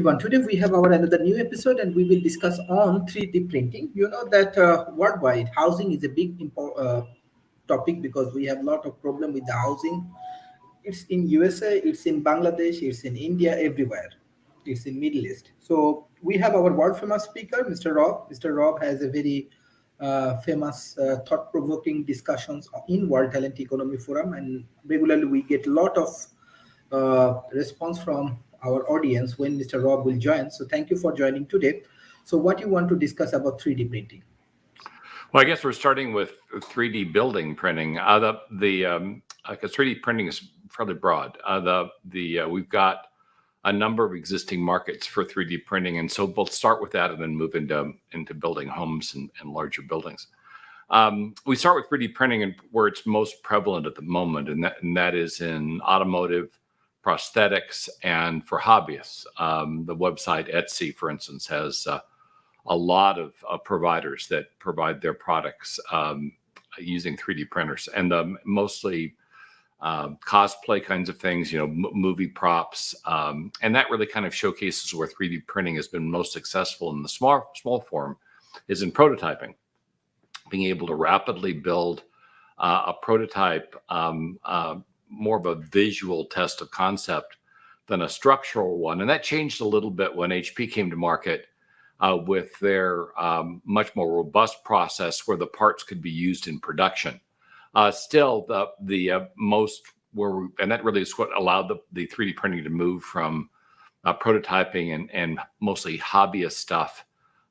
everyone. Today we have our another new episode, and we will discuss on 3D printing. You know that worldwide housing is a big topic because we have a lot of problem with the housing. It's in USA, it's in Bangladesh, it's in India, everywhere. It's in Middle East. So we have our world famous speaker, Mr. Rob. Mr. Rob has a very famous, thought-provoking discussions in World Talent Economy Forum, and regularly we get a lot of response from our audience when Mr. Rob will join. So thank you for joining today. So what you want to discuss about 3D printing? Well, I guess we're starting with 3D building printing. Because 3D printing is fairly broad. We've got a number of existing markets for 3D printing, and so we'll start with that and then move into building homes and larger buildings. We start with 3D printing and where it's most prevalent at the moment, and that is in automotive, prosthetics, and for hobbyists. The website Etsy, for instance, has a lot of providers that provide their products using 3D printers, and mostly cosplay kinds of things, movie props, and that really kind of showcases where 3D printing has been most successful in the small form is in prototyping, being able to rapidly build a prototype, more of a visual test of concept than a structural one. And that changed a little bit when HP came to market with their much more robust process where the parts could be used in production. Still, the most were, and that really is what allowed the 3D printing to move from prototyping and mostly hobbyist stuff,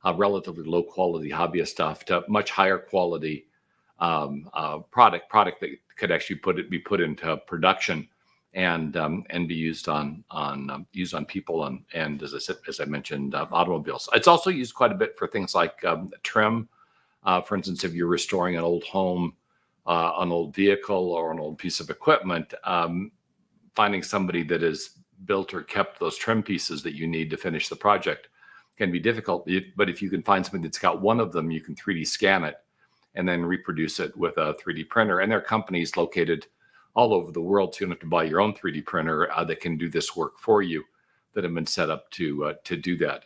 relatively low quality hobbyist stuff, to much higher quality product that could actually be put into production and be used on people and as I mentioned, automobiles. It's also used quite a bit for things like trim. For instance, if you're restoring an old home, an old vehicle, or an old piece of equipment, finding somebody that has built or kept those trim pieces that you need to finish the project can be difficult. But if you can find somebody that's got one of them, you can 3D scan it and then reproduce it with a 3D printer. And there are companies located all over the world, so you don't have to buy your own 3D printer that can do this work for you, that have been set up to do that.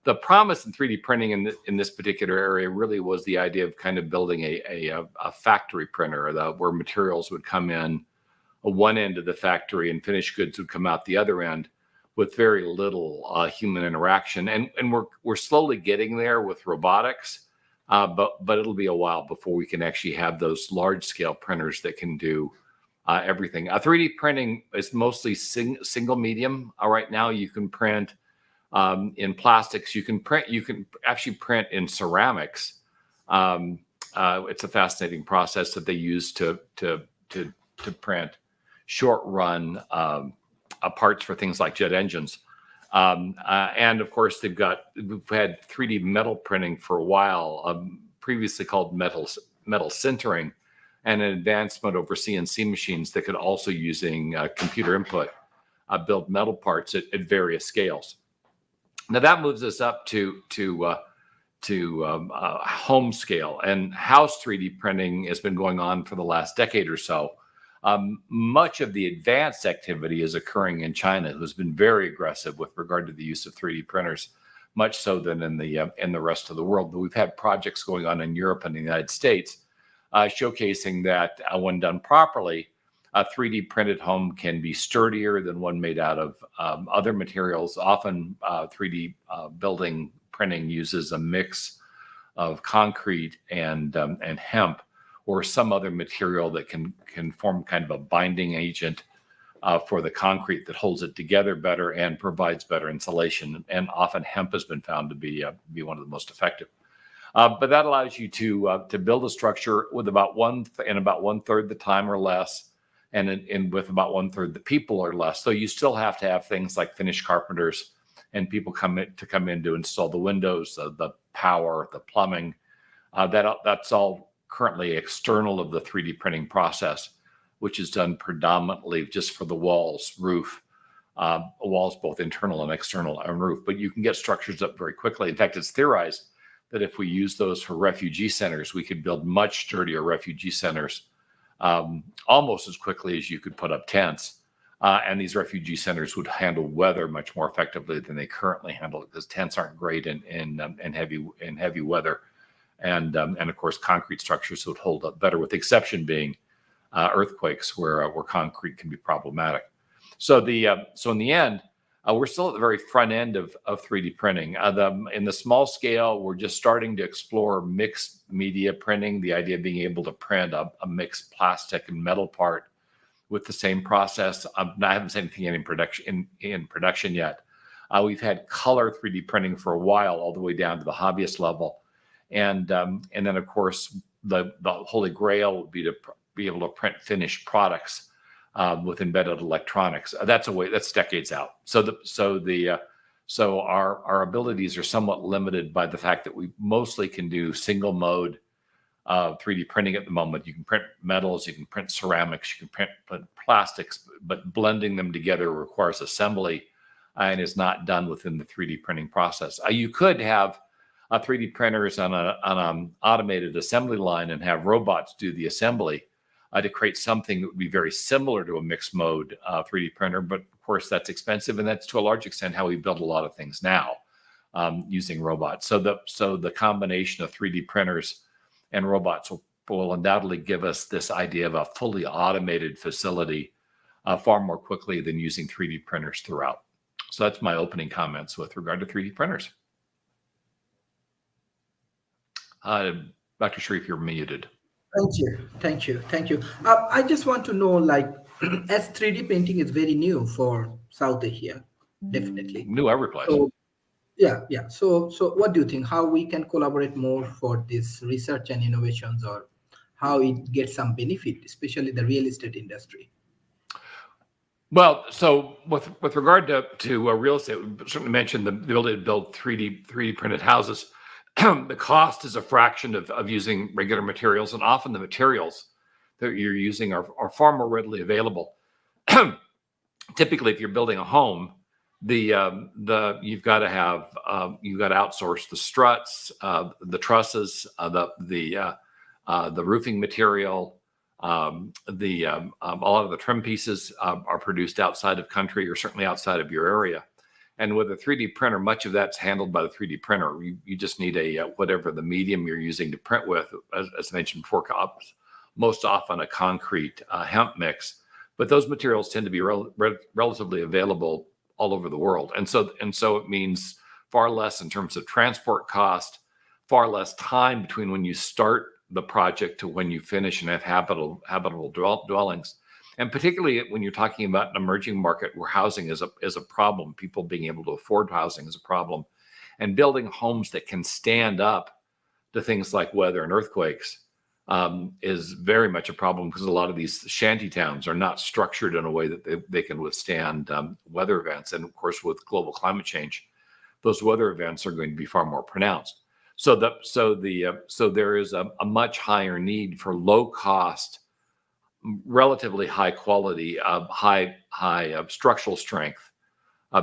The promise in 3D printing in this particular area really was the idea of kind of building a factory printer where materials would come in one end of the factory and finished goods would come out the other end with very little human interaction. And we're slowly getting there with robotics. But it'll be a while before we can actually have those large scale printers that can do everything. 3D printing is mostly single medium. Right now you can print in plastics. You can actually print in ceramics. It's a fascinating process that they use to print short run parts for things like jet engines. And of course, we've had 3D metal printing for a while, previously called metal sintering, and an advancement over CNC machines that could also, using computer input, build metal parts at various scales. Now that moves us up to home scale, and house 3D printing has been going on for the last decade or so. Much of the advanced activity is occurring in China, who's been very aggressive with regard to the use of 3D printers, much so than in the rest of the world. But we've had projects going on in Europe and the United States showcasing that when done properly, a 3D printed home can be sturdier than one made out of other materials. Often 3D building printing uses a mix of concrete and hemp, or some other material that can form kind of a binding agent for the concrete that holds it together better and provides better insulation. And often hemp has been found to be one of the most effective. But that allows you to build a structure with about one third the time or less, and with about 1/3 the people or less. So you still have to have things like finished carpenters and people come in to install the windows, the power, the plumbing. That's all currently external of the 3D printing process, which is done predominantly just for the walls, roof, walls both internal and external, and roof. But you can get structures up very quickly. In fact, it's theorized that if we use those for refugee centers, we could build much sturdier refugee centers almost as quickly as you could put up tents And these refugee centers would handle weather much more effectively than they currently handle it, because tents aren't great in heavy weather, and of course concrete structures would hold up better, with the exception being earthquakes, where concrete can be problematic. So in the end, we're still at the very front end of 3D printing. In the small scale, we're just starting to explore mixed media printing, the idea of being able to print a mixed plastic and metal part with the same process. I haven't seen anything in production yet. We've had color 3D printing for a while, all the way down to the hobbyist level, and then of course the holy grail would be to be able to print finished products with embedded electronics. That's decades out. So our abilities are somewhat limited by the fact that we mostly can do single mode 3D printing at the moment. You can print metals, you can print ceramics, you can print plastics, but blending them together requires assembly and is not done within the 3D printing process. You could have 3D printers on an automated assembly line and have robots do the assembly to create something that would be very similar to a mixed mode 3D printer. But of course, that's expensive, and that's to a large extent how we build a lot of things now, using robots. So the combination of 3D printers and robots will undoubtedly give us this idea of a fully automated facility far more quickly than using 3D printers throughout. So that's my opening comments with regard to 3D printers. Dr. Sharif, you're muted. Thank you. I just want to know, like, as 3D printing is very new for South Asia, definitely. New every place. So, yeah. So what do you think? How we can collaborate more for this research and innovations, or how it gets some benefit, especially the real estate industry? Well, so with regard to real estate, we certainly mentioned the ability to build 3D printed houses. The cost is a fraction of using regular materials, and often the materials that you're using are far more readily available. Typically, if you're building a home, you've got to outsource the struts, the trusses, the roofing material. A lot of the trim pieces are produced outside of country, or certainly outside of your area. And with a 3D printer, much of that's handled by the 3D printer. You just need whatever the medium you're using to print with, as mentioned before, most often a concrete hemp mix. But those materials tend to be relatively available all over the world. And so it means far less in terms of transport cost, far less time between when you start the project to when you finish and have habitable dwellings. And particularly when you're talking about an emerging market where housing is a problem, people being able to afford housing is a problem, and building homes that can stand up to things like weather and earthquakes is very much a problem, because a lot of these shanty towns are not structured in a way that they can withstand weather events. And of course, with global climate change, those weather events are going to be far more pronounced. So there is a much higher need for low cost, relatively high quality, high structural strength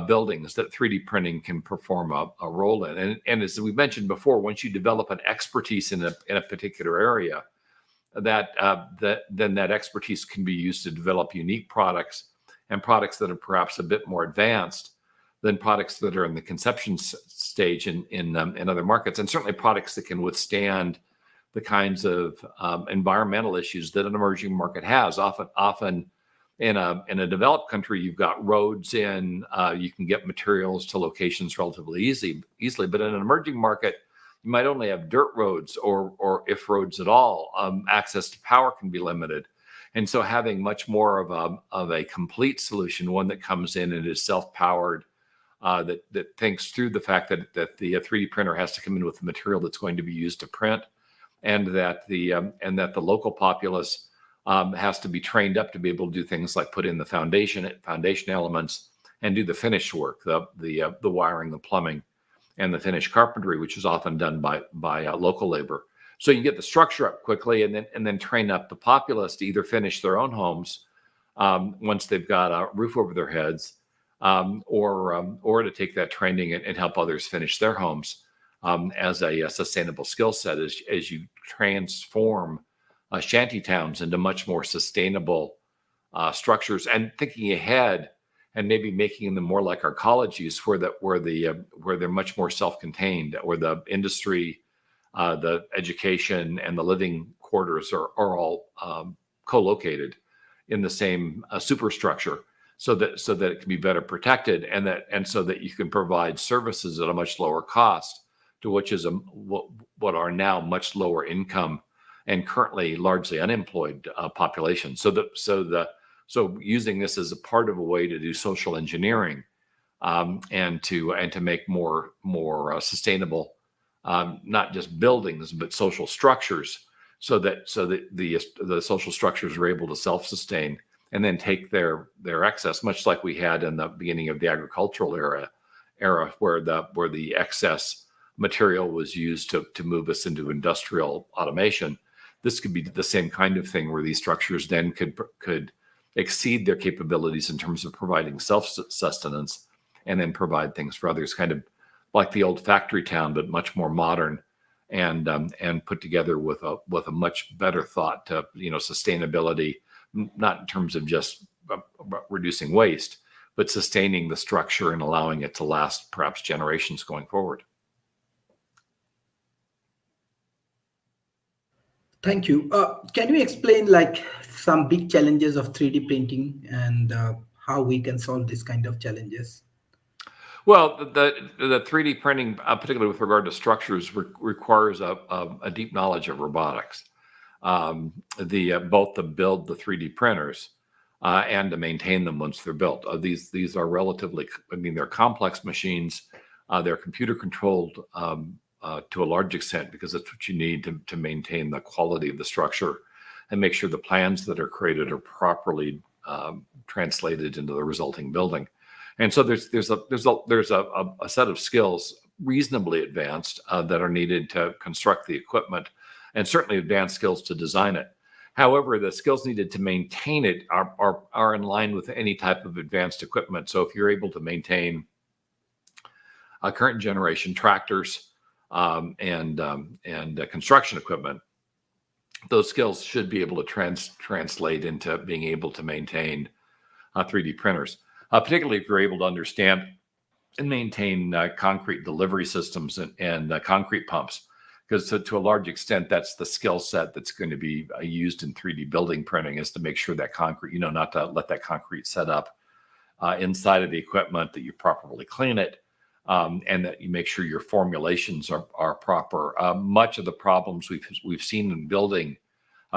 buildings that 3D printing can perform a role in. And as we mentioned before, once you develop an expertise in a particular area, then that expertise can be used to develop unique products, and products that are perhaps a bit more advanced than products that are in the conception stage in other markets, and certainly products that can withstand the kinds of environmental issues that an emerging market has. Often in a developed country, you've got roads in, you can get materials to locations relatively easily. But in an emerging market, you might only have dirt roads, or if roads at all, access to power can be limited. And so having much more of a complete solution, one that comes in and is self-powered, that thinks through the fact that the 3D printer has to come in with the material that's going to be used to print, and that the local populace has to be trained up to be able to do things like put in the foundation elements and do the finished work, the wiring, the plumbing, and the finished carpentry, which is often done by local labor. So you get the structure up quickly, and then train up the populace to either finish their own homes once they've got a roof over their heads, or to take that training and help others finish their homes as a sustainable skill set as you transform shanty towns into much more sustainable structures, and thinking ahead and maybe making them more like our college use, where they're much more self-contained, where the industry, the education, and the living quarters are all co-located in the same superstructure, so that it can be better protected, and so that you can provide services at a much lower cost to which is what are now much lower income and currently largely unemployed population. So using this as a part of a way to do social engineering, and to make more sustainable, not just buildings but social structures, so that the social structures are able to self-sustain and then take their excess, much like we had in the beginning of the agricultural era where the excess material was used to move us into industrial automation. This could be the same kind of thing, where these structures then could exceed their capabilities in terms of providing self-sustenance, and then provide things for others, kind of like the old factory town, but much more modern, and put together with a much better thought to sustainability, not in terms of just reducing waste, but sustaining the structure and allowing it to last perhaps generations going forward. Thank you. Can you explain like some big challenges of 3D printing and how we can solve this kind of challenges? Well, the 3D printing, particularly with regard to structures, requires a deep knowledge of robotics. Both to build the 3D printers and to maintain them once they're built. These are relatively, they're complex machines. They're computer controlled to a large extent, because that's what you need to maintain the quality of the structure and make sure the plans that are created are properly translated into the resulting building. And so there's a set of skills, reasonably advanced, that are needed to construct the equipment, and certainly advanced skills to design it. However, the skills needed to maintain it are in line with any type of advanced equipment. So if you're able to maintain current generation tractors and construction equipment, those skills should be able to translate into being able to maintain 3D printers. Particularly if you're able to understand and maintain concrete delivery systems and concrete pumps, because to a large extent, that's the skill set that's going to be used in 3D building printing, is to make sure that concrete, not to let that concrete set up inside of the equipment, that you properly clean it, and that you make sure your formulations are proper. Much of the problems we've seen in building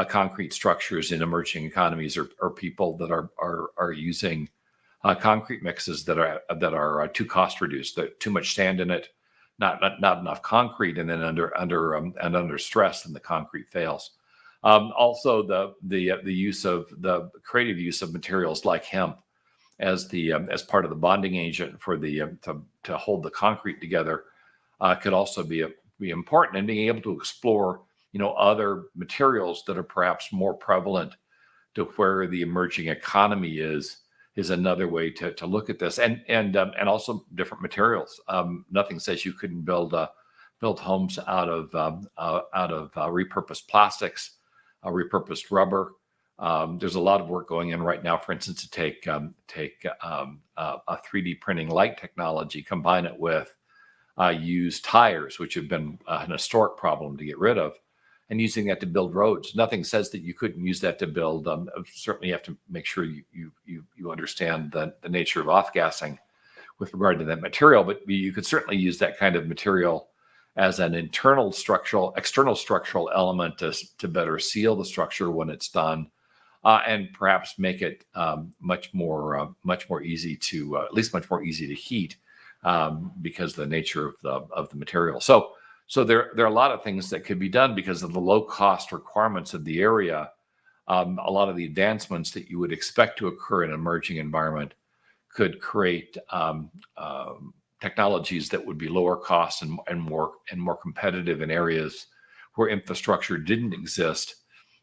concrete structures in emerging economies are people that are using concrete mixes that are too cost reduced, that too much sand in it, not enough concrete, and then under stress, and the concrete fails. Also, the creative use of materials like hemp as part of the bonding agent for to hold the concrete together could also be important, and being able to explore other materials that are perhaps more prevalent to where the emerging economy is another way to look at this, and also different materials. Nothing says you couldn't build homes out of repurposed plastics, repurposed rubber. There's a lot of work going in right now, for instance, to take a 3D printing light technology, combine it with used tires, which have been an historic problem to get rid of, and using that to build roads. Nothing says that you couldn't use that to build. Certainly, you have to make sure you understand the nature of off-gassing with regard to that material. But you could certainly use that kind of material as an external structural element to better seal the structure when it's done, and perhaps make it much more easy to at least much more easy to heat, because of the nature of the material. So there are a lot of things that could be done because of the low cost requirements of the area. A lot of the advancements that you would expect to occur in an emerging environment could create technologies that would be lower cost and more competitive in areas where infrastructure didn't exist,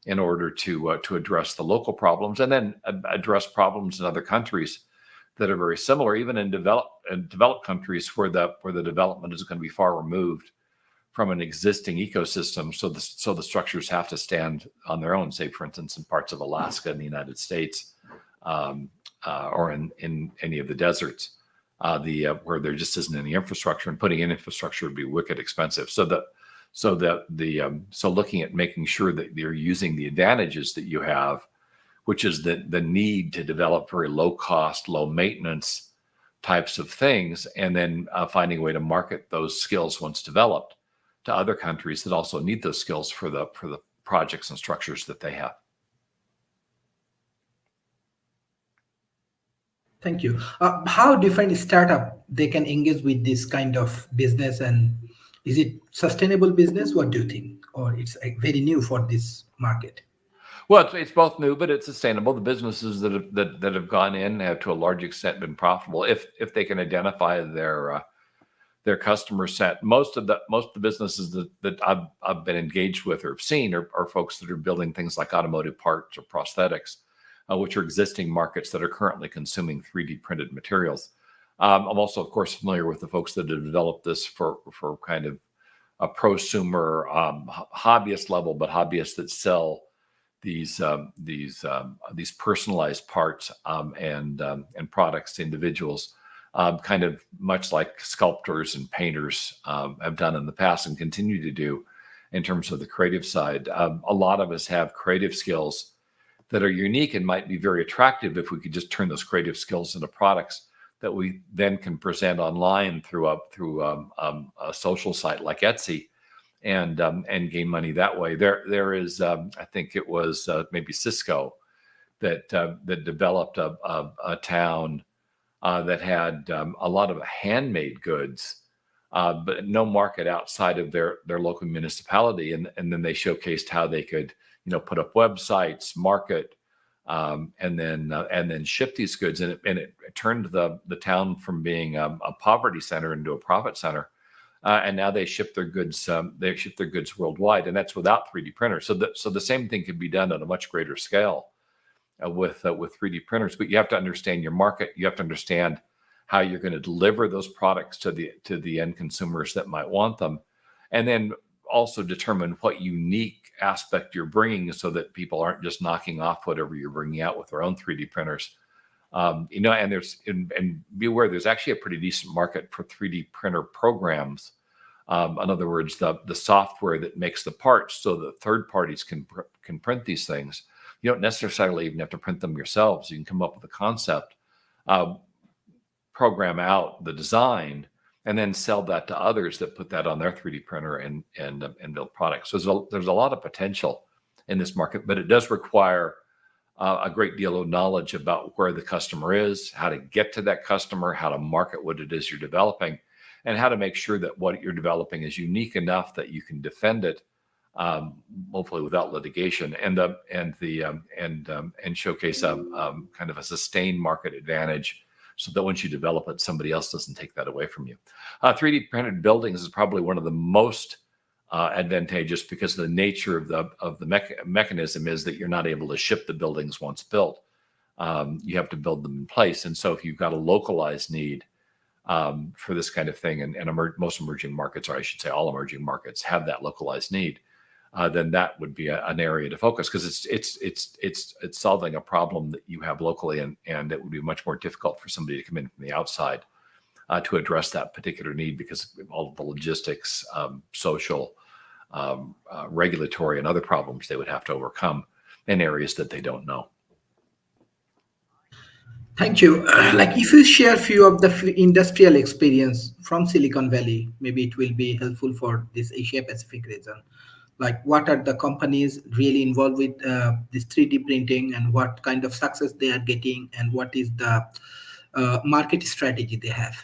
in order to address the local problems, and then address problems in other countries that are very similar, even in developed countries where the development is going to be far removed from an existing ecosystem. So the structures have to stand on their own. Say, for instance, in parts of Alaska in the United States, or in any of the deserts, where there just isn't any infrastructure, and putting in infrastructure would be wicked expensive. So looking at making sure that you're using the advantages that you have, which is the need to develop very low cost, low maintenance types of things, and then finding a way to market those skills once developed to other countries that also need those skills for the projects and structures that they have. Thank you. How different startup they can engage with this kind of business, and is it sustainable business? What do you think? Or it's very new for this market? Well, it's both new, but it's sustainable. The businesses that have gone in have, to a large extent, been profitable if they can identify their customer set. Most of the businesses that I've been engaged with or have seen are folks that are building things like automotive parts or prosthetics, which are existing markets that are currently consuming 3D printed materials. I'm also, of course, familiar with the folks that have developed this for kind of a prosumer, hobbyist level, but hobbyists that sell these personalized parts and products to individuals, kind of much like sculptors and painters have done in the past and continue to do in terms of the creative side. A lot of us have creative skills that are unique and might be very attractive if we could just turn those creative skills into products that we then can present online through a social site like Etsy, and gain money that way. There is, I think it was maybe Cisco that developed a town that had a lot of handmade goods, but no market outside of their local municipality, and then they showcased how they could put up websites, market, and then ship these goods, and it turned the town from being a poverty center into a profit center. And now they ship their goods. They ship their goods worldwide, and that's without 3D printers. So the same thing can be done at a much greater scale with 3D printers. But you have to understand your market. You have to understand how you're going to deliver those products to the end consumers that might want them, and then also determine what unique aspect you're bringing, so that people aren't just knocking off whatever you're bringing out with their own 3D printers. And be aware, there's actually a pretty decent market for 3D printer programs. In other words, the software that makes the parts so that third parties can print these things. You don't necessarily even have to print them yourselves. You can come up with a concept, program out the design, and then sell that to others that put that on their 3D printer and build products. So there's a lot of potential in this market, but it does require a great deal of knowledge about where the customer is, how to get to that customer, how to market what it is you're developing, and how to make sure that what you're developing is unique enough that you can defend it, hopefully without litigation, and showcase kind of a sustained market advantage, so that once you develop it, somebody else doesn't take that away from you. 3D printed buildings is probably one of the most advantageous, because the nature of the mechanism is that you're not able to ship the buildings once built. You have to build them in place. And so if you've got a localized need for this kind of thing, and most emerging markets, or I should say all emerging markets, have that localized need, then that would be an area to focus, because it's solving a problem that you have locally, and it would be much more difficult for somebody to come in from the outside to address that particular need, because of all of the logistics, social, regulatory, and other problems they would have to overcome in areas that they don't know. Thank you. Like, if you share a few of the industrial experience from Silicon Valley, maybe it will be helpful for this Asia Pacific region. Like, what are the companies really involved with this 3D printing, and what kind of success they are getting, and what is the market strategy they have?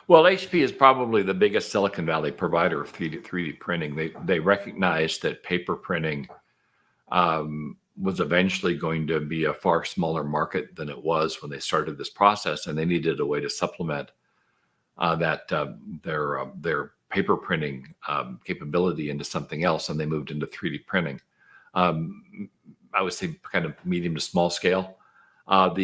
Well, HP is probably the biggest Silicon Valley provider of 3D printing. They recognized that paper printing was eventually going to be a far smaller market than it was when they started this process, and they needed a way to supplement their paper printing capability into something else, and they moved into 3D printing. I would say kind of medium to small scale. And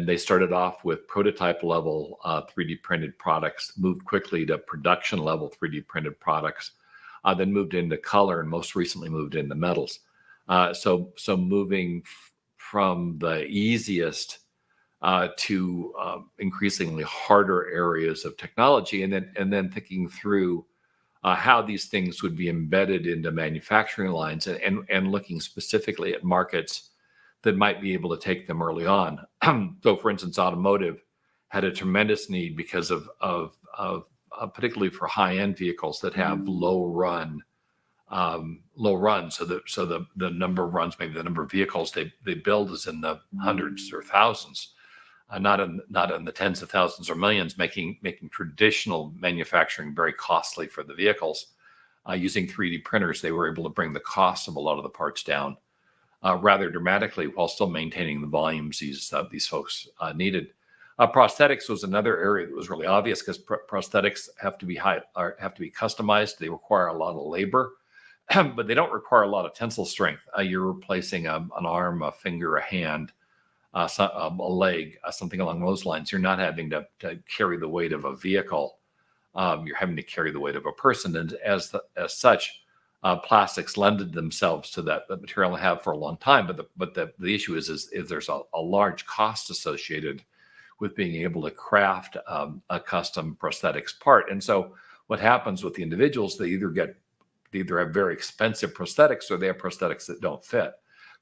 they started off with prototype level 3D printed products, moved quickly to production level 3D printed products, then moved into color, and most recently moved into metals. So moving from the easiest to increasingly harder areas of technology, and then thinking through how these things would be embedded into manufacturing lines, and looking specifically at markets that might be able to take them early on. So, for instance, automotive had a tremendous need because of particularly for high-end vehicles that have low run. So the number of runs, maybe the number of vehicles they build is in the hundreds or thousands, not in the tens of thousands or millions, making traditional manufacturing very costly for the vehicles. Using 3D printers, they were able to bring the cost of a lot of the parts down rather dramatically, while still maintaining the volumes these folks needed. Prosthetics was another area that was really obvious, because prosthetics have to be customized. They require a lot of labor, but they don't require a lot of tensile strength. You're replacing an arm, a finger, a hand, a leg, something along those lines. You're not having to carry the weight of a vehicle. You're having to carry the weight of a person, and as such, plastics lended themselves to that material and have for a long time. But the issue is there's a large cost associated with being able to craft a custom prosthetics part. And so what happens with the individuals, they either have very expensive prosthetics, or they have prosthetics that don't fit.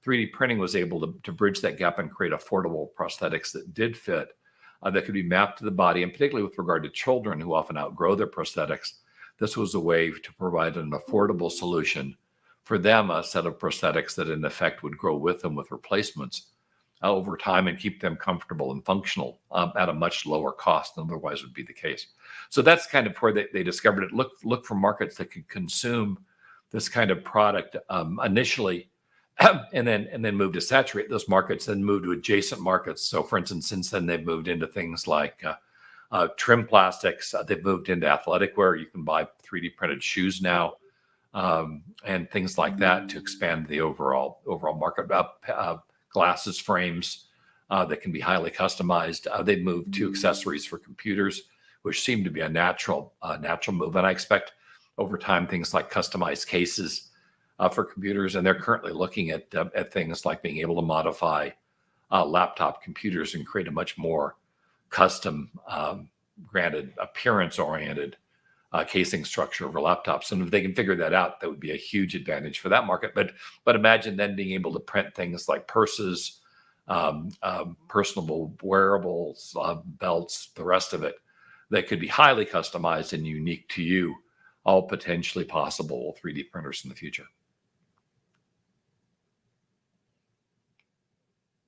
3D printing was able to bridge that gap and create affordable prosthetics that did fit, that could be mapped to the body. And particularly with regard to children who often outgrow their prosthetics, this was a way to provide an affordable solution for them, a set of prosthetics that in effect would grow with them with replacements over time and keep them comfortable and functional at a much lower cost than otherwise would be the case. So that's kind of where they discovered it. Look for markets that could consume this kind of product initially, and then move to saturate those markets, then move to adjacent markets. So, for instance, since then they've moved into things like trim plastics. They've moved into athletic wear. You can buy 3D printed shoes now, and things like that to expand the overall market. Glasses frames that can be highly customized. They've moved to accessories for computers, which seem to be a natural move. And I expect over time things like customized cases for computers. And they're currently looking at things like being able to modify laptop computers and create a much more custom, granted appearance-oriented casing structure over laptops. And if they can figure that out, that would be a huge advantage for that market. But imagine then being able to print things like purses, personable wearables, belts, the rest of it, that could be highly customized and unique to you, all potentially possible with 3D printers in the future.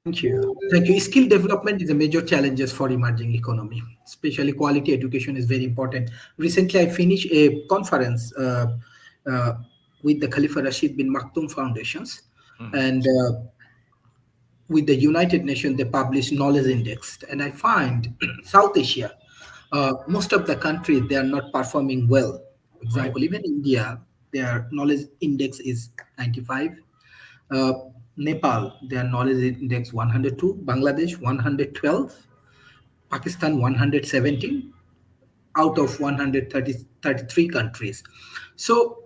Thank you. Thank you. Skill development is a major challenge for emerging economy. Especially quality education is very important. Recently, I finished a conference with the Khalifa Rashid bin Maktoum Foundations, and with the United Nations, they published Knowledge Index. And I find South Asia, most of the countries, they are not performing well. For example, even India, their knowledge index is 95. Nepal, their knowledge index 102, Bangladesh 112, Pakistan 117 out of 133 countries. So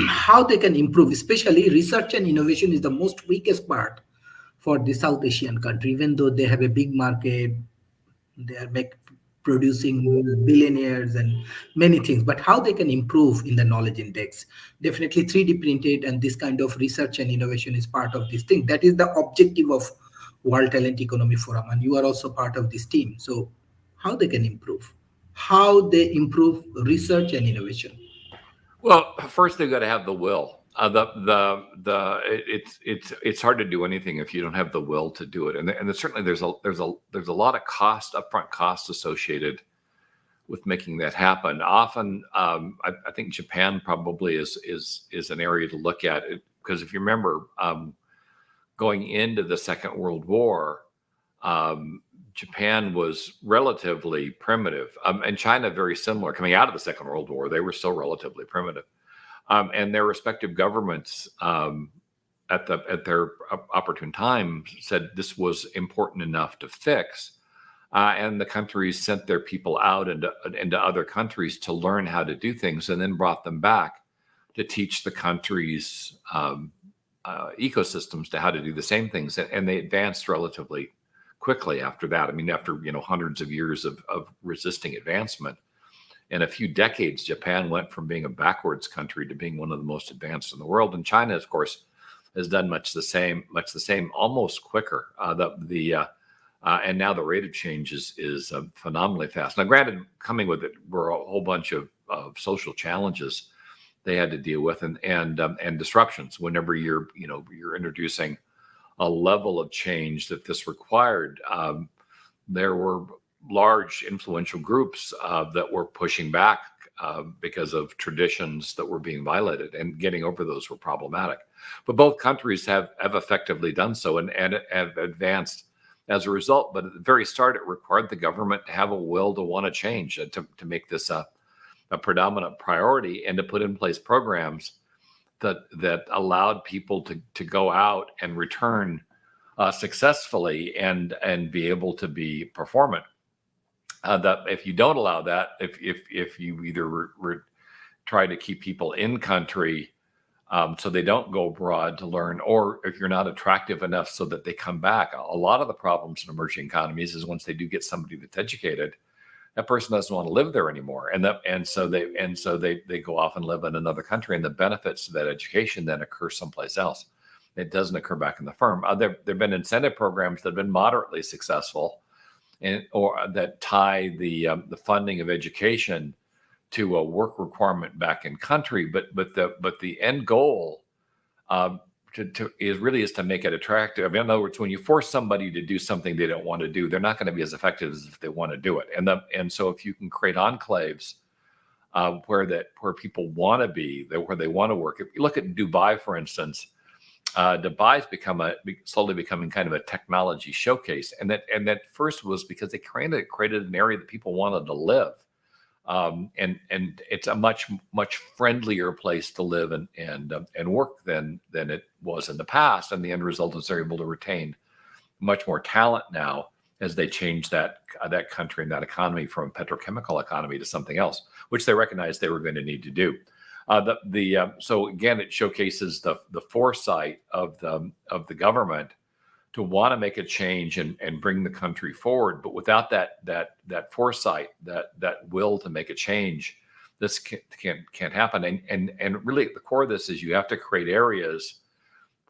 how they can improve, especially research and innovation is the most weakest part for the South Asian country, even though they have a big market, they are producing billionaires and many things, but how they can improve in the knowledge index. Definitely 3D printed and this kind of research and innovation is part of this thing. That is the objective of World Talent Economy Forum, and you are also part of this team. So how they can improve, how they improve research and innovation? Well, first they've got to have the will. It's hard to do anything if you don't have the will to do it, and certainly there's a lot of upfront cost associated with making that happen. Often, I think Japan probably is an area to look at, because if you remember, going into the Second World War, Japan was relatively primitive, and China very similar. Coming out of the Second World War, they were still relatively primitive. And their respective governments at their opportune time said this was important enough to fix. And the countries sent their people out into other countries to learn how to do things, and then brought them back to teach the countries ecosystems to how to do the same things, and they advanced relatively quickly after that. I mean, after hundreds of years of resisting advancement, in a few decades, Japan went from being a backwards country to being one of the most advanced in the world, and China, of course, has done much the same, almost quicker. And now the rate of change is phenomenally fast. Now, granted, coming with it were a whole bunch of social challenges they had to deal with, and disruptions. Whenever you're introducing a level of change that this required, there were large influential groups that were pushing back because of traditions that were being violated, and getting over those were problematic. But both countries have effectively done so and have advanced as a result. But at the very start, it required the government to have a will to want to change, to make this a predominant priority, and to put in place programs that allowed people to go out and return successfully and be able to be performant. That if you don't allow that, if you either try to keep people in country so they don't go abroad to learn, or if you're not attractive enough so that they come back, a lot of the problems in emerging economies is once they do get somebody that's educated, that person doesn't want to live there anymore, and so they go off and live in another country, and the benefits of that education then occur someplace else. It doesn't occur back in the firm. There've been incentive programs that have been moderately successful, or that tie the funding of education to a work requirement back in country, but the end goal is to make it attractive. In other words, when you force somebody to do something they don't want to do, they're not going to be as effective as if they want to do it. And so if you can create enclaves where people want to be, where they want to work. If you look at Dubai, for instance, Dubai's slowly becoming kind of a technology showcase, and that first was because they created an area that people wanted to live. And it's a much friendlier place to live and work than it was in the past. And the end result is they're able to retain much more talent now as they change that country and that economy from a petrochemical economy to something else, which they recognized they were going to need to do. So again, it showcases the foresight of the government to want to make a change and bring the country forward, but without that foresight, that will to make a change, this can't happen. And really, at the core of this is you have to create areas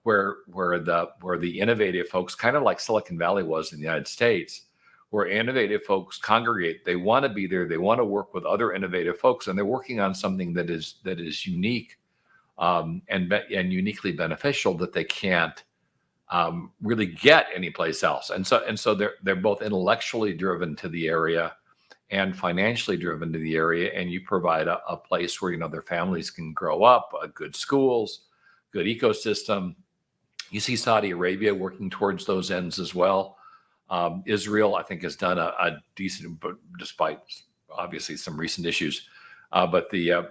where the innovative folks, kind of like Silicon Valley was in the United States, where innovative folks congregate. They want to be there. They want to work with other innovative folks, and they're working on something that is unique and uniquely beneficial that they can't really get anyplace else. And so they're both intellectually driven to the area and financially driven to the area. And you provide a place where their families can grow up, good schools, good ecosystem. You see Saudi Arabia working towards those ends as well. Israel, I think, has done a decent, but despite obviously some recent issues. But the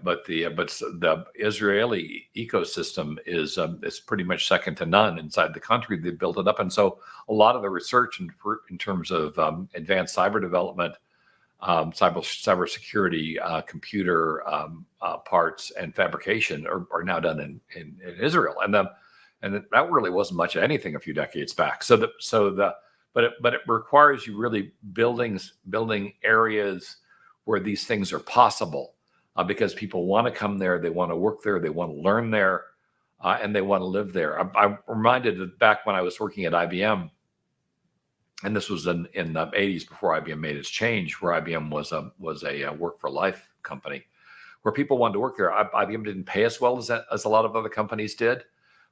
Israeli ecosystem is pretty much second to none inside the country. They built it up, and so a lot of the research in terms of advanced cyber development, cybersecurity, computer parts, and fabrication are now done in Israel, and that really wasn't much of anything a few decades back. But it requires you really building areas where these things are possible. Because people want to come there, they want to work there, they want to learn there, and they want to live there. I'm reminded that back when I was working at IBM, and this was in the 80s before IBM made its change, where IBM was a work for life company, where people wanted to work there. IBM didn't pay as well as a lot of other companies did,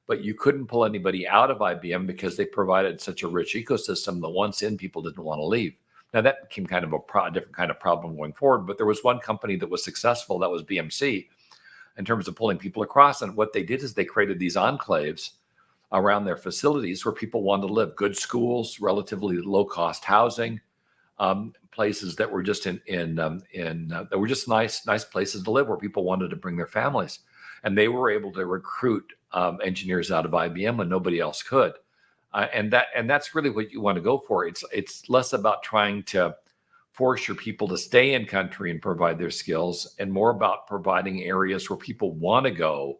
but you couldn't pull anybody out of IBM because they provided such a rich ecosystem that once in, people didn't want to leave. Now, that became kind of a different kind of problem going forward, but there was one company that was successful, that was BMC, in terms of pulling people across. And what they did is they created these enclaves around their facilities where people wanted to live. Good schools, relatively low-cost housing, places that were just that were just nice places to live where people wanted to bring their families. And they were able to recruit engineers out of IBM when nobody else could. And that's really what you want to go for. It's less about trying to force your people to stay in country and provide their skills, and more about providing areas where people want to go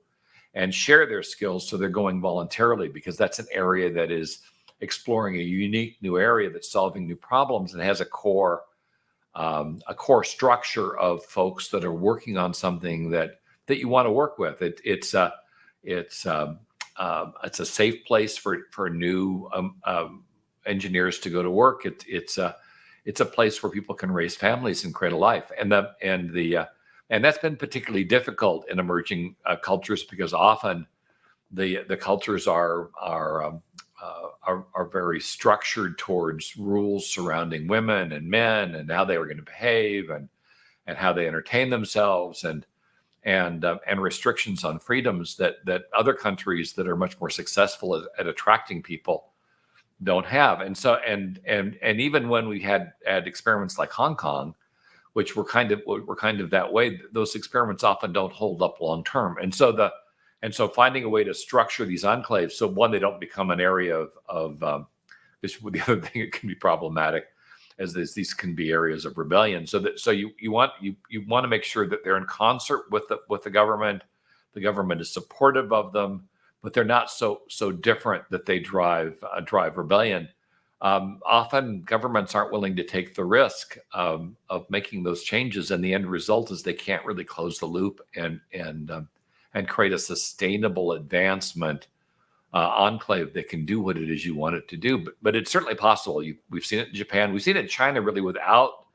and share their skills. So they're going voluntarily because that's an area that is exploring a unique new area that's solving new problems and has a core structure of folks that are working on something that you want to work with. It's a safe place for new engineers to go to work. It's a place where people can raise families and create a life, and that's been particularly difficult in emerging cultures because often the cultures are very structured towards rules surrounding women and men and how they were going to behave and how they entertain themselves and restrictions on freedoms that other countries that are much more successful at attracting people don't have. And so and even when we had experiments like Hong Kong, which were kind of that way, those experiments often don't hold up long term. And so finding a way to structure these enclaves so one, they don't become an area of this. The other thing, it can be problematic as these can be areas of rebellion. So you want to make sure that they're in concert with the government. The government is supportive of them, but they're not so different that they drive rebellion. Often governments aren't willing to take the risk of making those changes, and the end result is they can't really close the loop and create a sustainable advancement enclave that can do what it is you want it to do. But it's certainly possible. We've seen it in Japan. We've seen it in China, really, without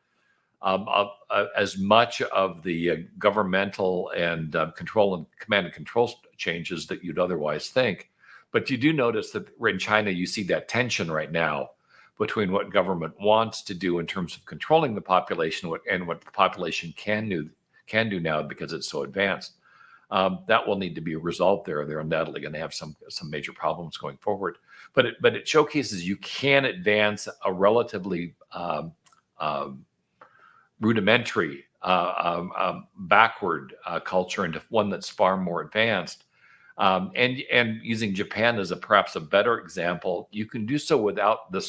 as much of the governmental and control and command and control changes that you'd otherwise think. But you do notice that in China, you see that tension right now between what government wants to do in terms of controlling the population and what the population can do now because it's so advanced. That will need to be resolved there. They're undoubtedly going to have some major problems going forward. But it showcases you can advance a relatively rudimentary, backward culture into one that's far more advanced. And using Japan as perhaps a better example, you can do so without the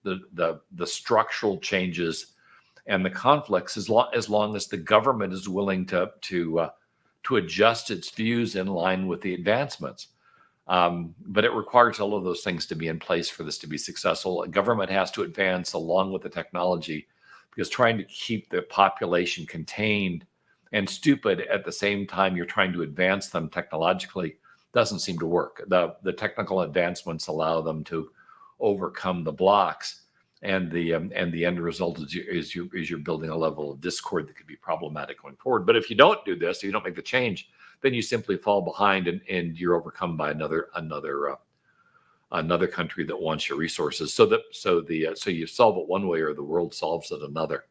the structural changes and the conflicts, as long as the government is willing to adjust its views in line with the advancements. But it requires all of those things to be in place for this to be successful. A government has to advance along with the technology, because trying to keep the population contained and stupid at the same time you're trying to advance them technologically doesn't seem to work. The technical advancements allow them to overcome the blocks, and the end result is you're building a level of discord that could be problematic going forward. But if you don't do this, if you don't make the change, then you simply fall behind and you're overcome by another country that wants your resources. So you solve it one way or the world solves it another,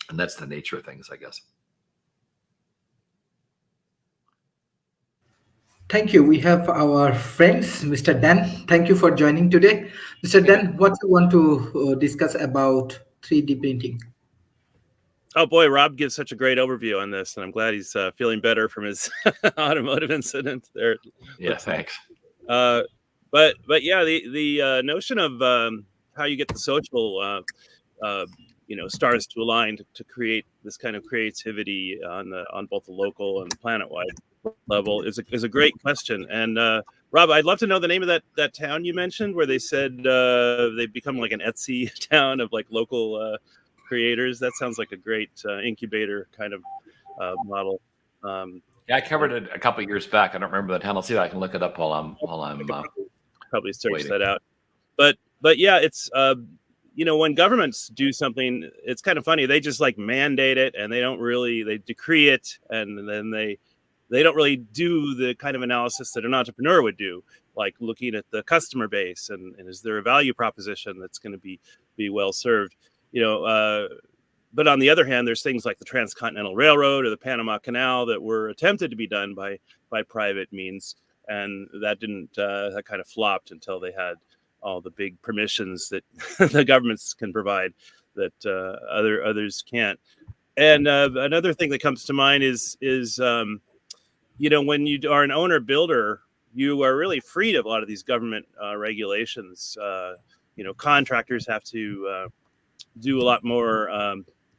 and that's the nature of things, I guess. Thank you. We have our friends, Mr. Dan. Thank you for joining today. Mr. Dan, what you want to discuss about 3D printing? Oh boy, Rob gives such a great overview on this, and I'm glad he's feeling better from his automotive incident there. Yeah, thanks. But yeah, the notion of how you get the social stars to align to create this kind of creativity on both the local and the planet-wide level is a great question. And Rob, I'd love to know the name of that town you mentioned, where they said they've become like an Etsy town of like local creators. That sounds like a great incubator kind of model. Yeah, I covered it a couple of years back. I don't remember the town. I'll see if I can look it up while I'm probably search waiting. that out. But yeah, it's when governments do something, it's kind of funny. They just like mandate it, and they decree it, and then they don't really do the kind of analysis that an entrepreneur would do, like looking at the customer base and is there a value proposition that's going to be well served, But on the other hand, there's things like the Transcontinental Railroad or the Panama Canal that were attempted to be done by private means, and that that kind of flopped until they had all the big permissions that the governments can provide that others can't. And another thing that comes to mind is when you are an owner builder, you are really freed of a lot of these government regulations. Contractors have to do a lot more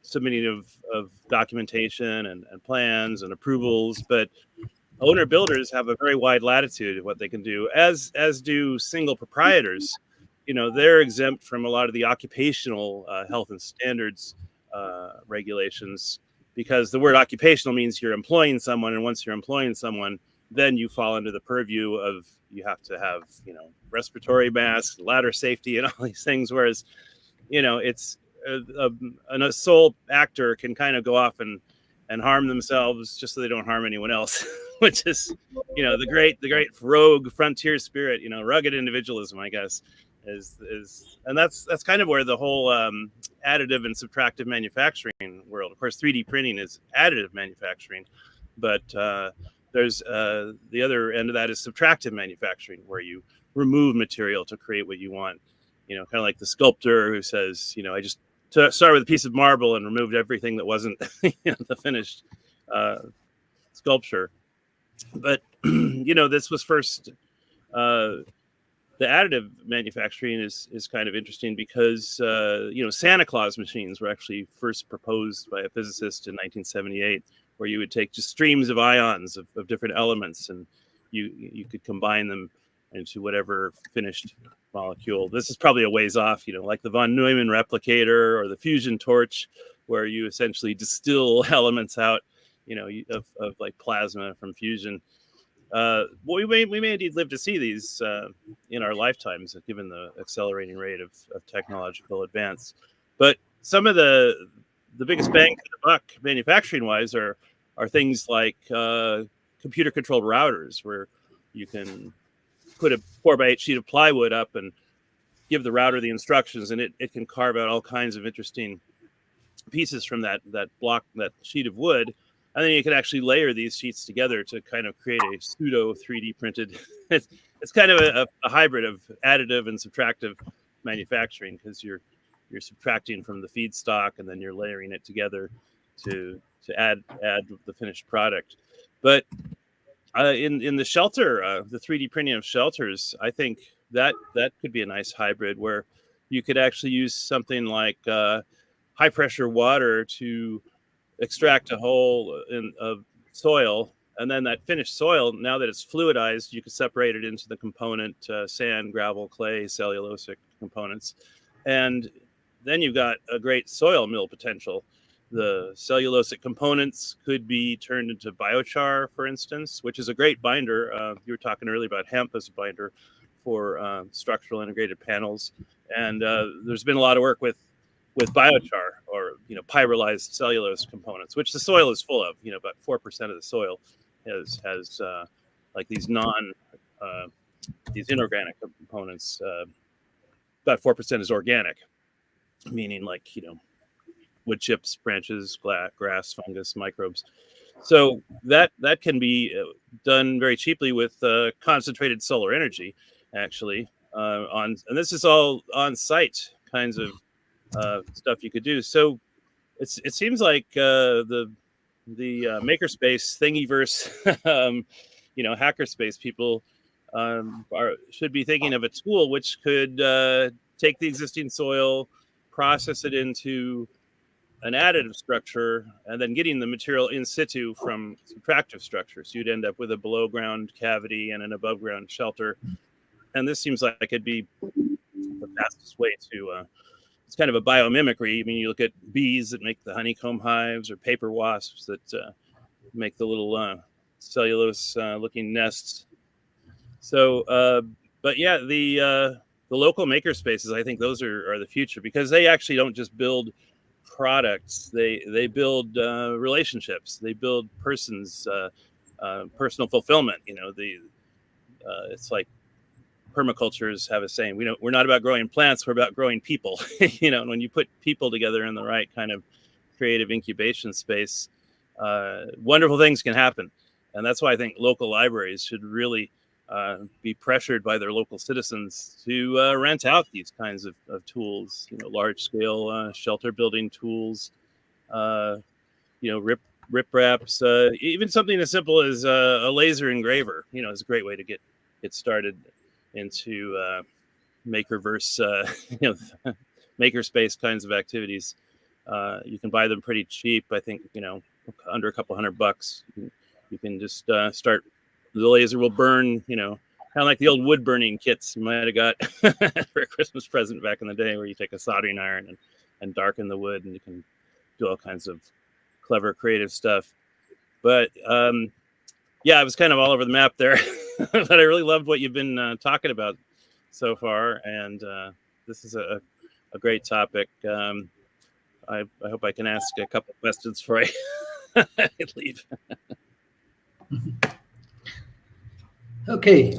submitting of documentation and plans and approvals, but owner builders have a very wide latitude of what they can do, as do single proprietors. They're exempt from a lot of the occupational health and standards regulations, because the word occupational means you're employing someone, and once you're employing someone, then you fall under the purview of, you have to have respiratory masks, ladder safety, and all these things. Whereas it's a sole actor can kind of go off and harm themselves just so they don't harm anyone else, which is the great rogue frontier spirit, rugged individualism, I guess, is and that's kind of where the whole additive and subtractive manufacturing world, of course 3D printing is additive manufacturing, but there's the other end of that is subtractive manufacturing, where you remove material to create what you want. Kind of like the sculptor who says, I just started with a piece of marble and removed everything that wasn't the finished sculpture. But this was first. The additive manufacturing is kind of interesting because Santa Claus machines were actually first proposed by a physicist in 1978, where you would take just streams of ions of different elements, and you could combine them into whatever finished molecule. This is probably a ways off, like the von Neumann replicator or the fusion torch, where you essentially distill elements out, of like plasma from fusion. We may indeed live to see these in our lifetimes, given the accelerating rate of technological advance. But some of the biggest bang for the buck, manufacturing wise, are things like computer controlled routers, where you can put a 4x8 sheet of plywood up and give the router the instructions, and it can carve out all kinds of interesting pieces from that sheet of wood. And then you can actually layer these sheets together to kind of create a pseudo 3D printed. It's kind of a hybrid of additive and subtractive manufacturing, because you're subtracting from the feedstock and then you're layering it together to add the finished product. But in the shelter, the 3D printing of shelters, I think that could be a nice hybrid, where you could actually use something like high pressure water to extract a hole of soil, and then that finished soil, now that it's fluidized, you can separate it into the component sand, gravel, clay, cellulosic components, and then you've got a great soil mill potential. The cellulosic components could be turned into biochar, for instance, which is a great binder. You were talking earlier about hemp as a binder for structural integrated panels, and there's been a lot of work with biochar, or pyrolyzed cellulose components, which the soil is full of. About 4% of the soil has like these inorganic components. About 4% is organic, meaning like wood chips, branches, grass, fungus, microbes. So that can be done very cheaply with concentrated solar energy, actually. And this is all on-site kinds of stuff you could do. So it seems like the makerspace thingiverse, hackerspace people should be thinking of a tool which could take the existing soil, process it into an additive structure, and then getting the material in situ from subtractive structures. So you'd end up with a below ground cavity and an above ground shelter. And this seems like it'd be the fastest way to it's kind of a biomimicry. I mean, you look at bees that make the honeycomb hives, or paper wasps that make the little cellulose looking nests. So, but yeah, the local maker spaces, I think those are the future, because they actually don't just build products. They build relationships. They build persons, personal fulfillment. It's like permacultures have a saying, we're not about growing plants, we're about growing people. And when you put people together in the right kind of creative incubation space, wonderful things can happen. And that's why I think local libraries should really be pressured by their local citizens to rent out these kinds of tools, large scale shelter building tools, rip wraps, even something as simple as a laser engraver, is a great way to get started into makerverse, makerspace kinds of activities. You can buy them pretty cheap. I think, under a couple $100. You you can just start. The laser will burn, kind of like the old wood burning kits you might have got for a Christmas present back in the day, where you take a soldering iron and darken the wood, and you can do all kinds of clever, creative stuff. But I was kind of all over the map there, but I really loved what you've been talking about so far, and this is a great topic. I hope I can ask a couple of questions before I leave. Okay.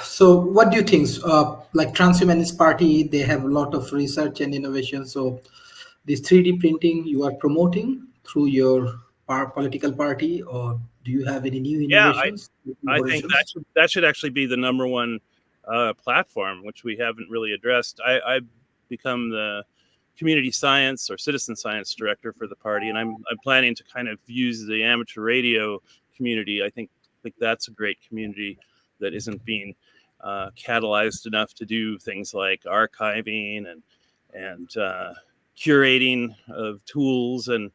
So what do you think? Like Transhumanist Party, they have a lot of research and innovation. So this 3D printing you are promoting through your political party, or do you have any new innovations? I think that should actually be the number one platform, which we haven't really addressed. I've become the community science or citizen science director for the party, and I'm planning to kind of use the amateur radio community. I think that's a great community that isn't being catalyzed enough to do things like archiving and curating of tools and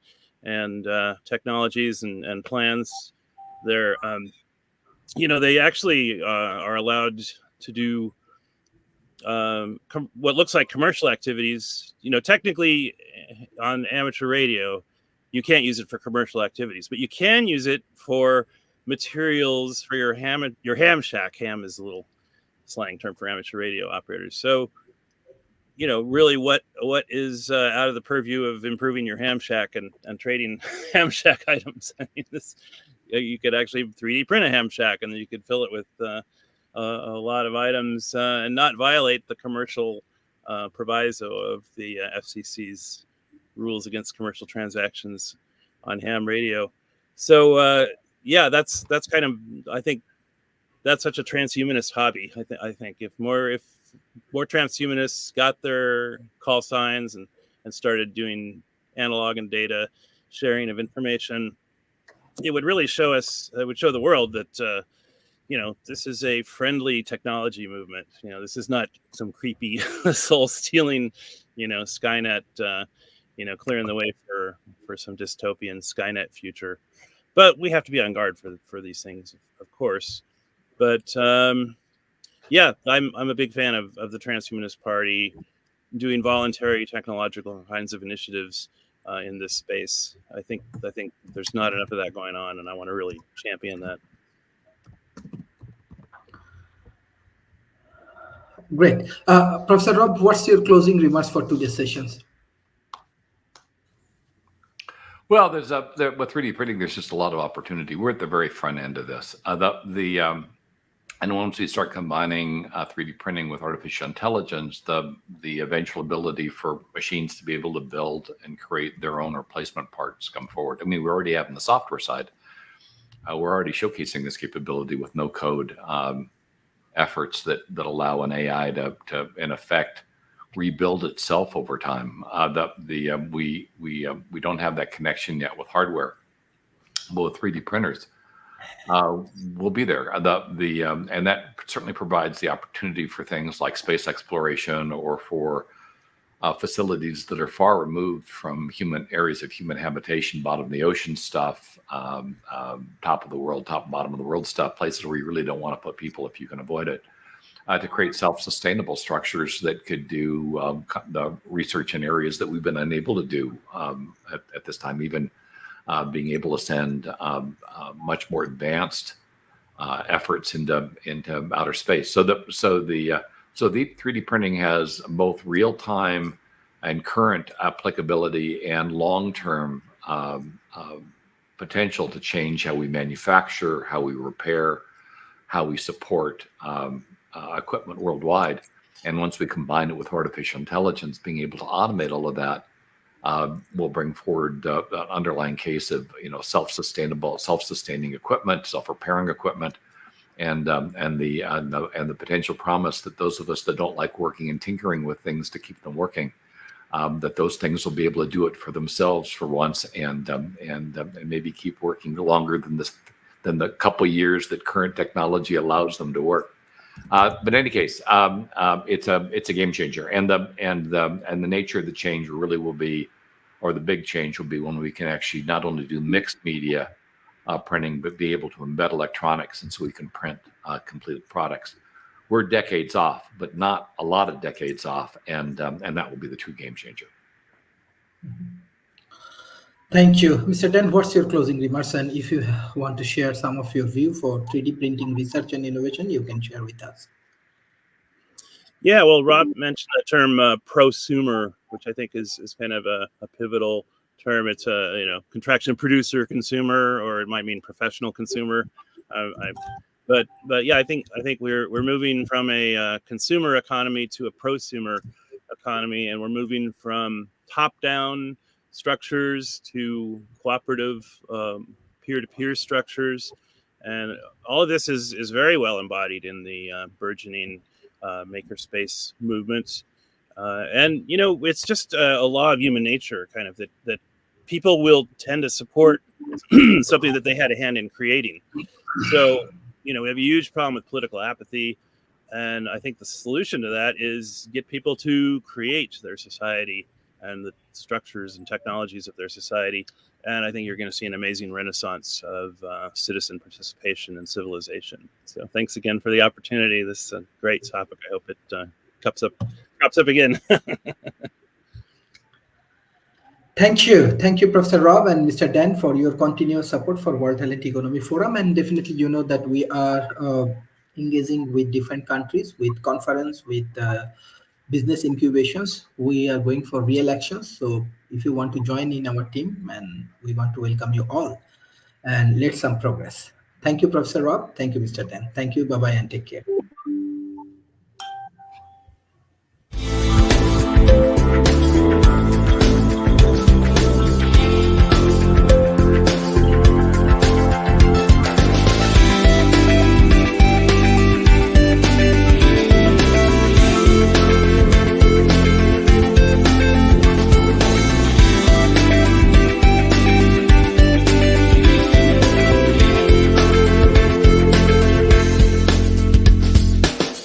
technologies and plans. They're they actually are allowed to do what looks like commercial activities. Technically on amateur radio, you can't use it for commercial activities, but you can use it for materials for your ham shack. Ham is a little slang term for amateur radio operators. So, really what is out of the purview of improving your ham shack and trading ham shack items? I mean, you could actually 3D print a ham shack, and then you could fill it with a lot of items and not violate the commercial proviso of the FCC's rules against commercial transactions on ham radio. So that's kind of, I think that's such a transhumanist hobby. I think if more transhumanists got their call signs and started doing analog and data sharing of information, it would really show the world that this is a friendly technology movement. This is not some creepy soul-stealing, Skynet, clearing the way for some dystopian Skynet future. But we have to be on guard for these things, of course. But I'm a big fan of the Transhumanist Party doing voluntary technological kinds of initiatives in this space. I think there's not enough of that going on, and I want to really champion that. Great. Professor Rob, what's your closing remarks for today's sessions? Well, with 3D printing, there's just a lot of opportunity. We're at the very front end of this. And once we start combining 3D printing with artificial intelligence, the eventual ability for machines to be able to build and create their own replacement parts come forward. I mean, we already have on the software side. We're already showcasing this capability with no code efforts that allow an AI to in effect rebuild itself over time. We don't have that connection yet with hardware, but with 3D printers, we'll be there. And that certainly provides the opportunity for things like space exploration or for facilities that are far removed from human areas of human habitation, bottom of the ocean stuff, top of the world, top and bottom of the world stuff, places where you really don't want to put people if you can avoid it. To create self-sustainable structures that could do the research in areas that we've been unable to do at this time, even being able to send much more advanced efforts into outer space. So the 3D printing has both real-time and current applicability and long-term potential to change how we manufacture, how we repair, how we support equipment worldwide. And once we combine it with artificial intelligence, being able to automate all of that will bring forward the underlying case of self-sustaining equipment, self-repairing equipment, and the potential promise that those of us that don't like working and tinkering with things to keep them working, that those things will be able to do it for themselves for once, and maybe keep working longer than the couple years that current technology allows them to work. But in any case, it's a game changer, and the nature of the change really will be, or the big change will be, when we can actually not only do mixed media printing, but be able to embed electronics, and so we can print complete products. We're decades off, but not a lot of decades off, and that will be the true game changer. Thank you. Mr. Dan, what's your closing remarks? And if you want to share some of your view for 3D printing research and innovation, you can share with us. Yeah, well, Rob mentioned the term prosumer, which I think is kind of a pivotal term. It's a contraction producer consumer, or it might mean professional consumer. But yeah, I think we're moving from a consumer economy to a prosumer economy, and we're moving from top-down structures to cooperative peer-to-peer structures, and all of this is very well embodied in the burgeoning makerspace movement. And it's just a law of human nature, kind of that people will tend to support something that they had a hand in creating. So we have a huge problem with political apathy, and I think the solution to that is get people to create their society and the structures and technologies of their society. And I think you're going to see an amazing renaissance of citizen participation and civilization. So thanks again for the opportunity. This is a great topic. I hope it crops up again. Thank you, Professor Rob and Mr. Dan, for your continuous support for World Talent Economy Forum. And definitely, that we are engaging with different countries, with conference, with business incubations. We are going for real actions. So if you want to join in our team, and we want to welcome you all, and let's some progress. Thank you, Professor Rob. Thank you, Mr. Dan. Thank you. Bye-bye and take care.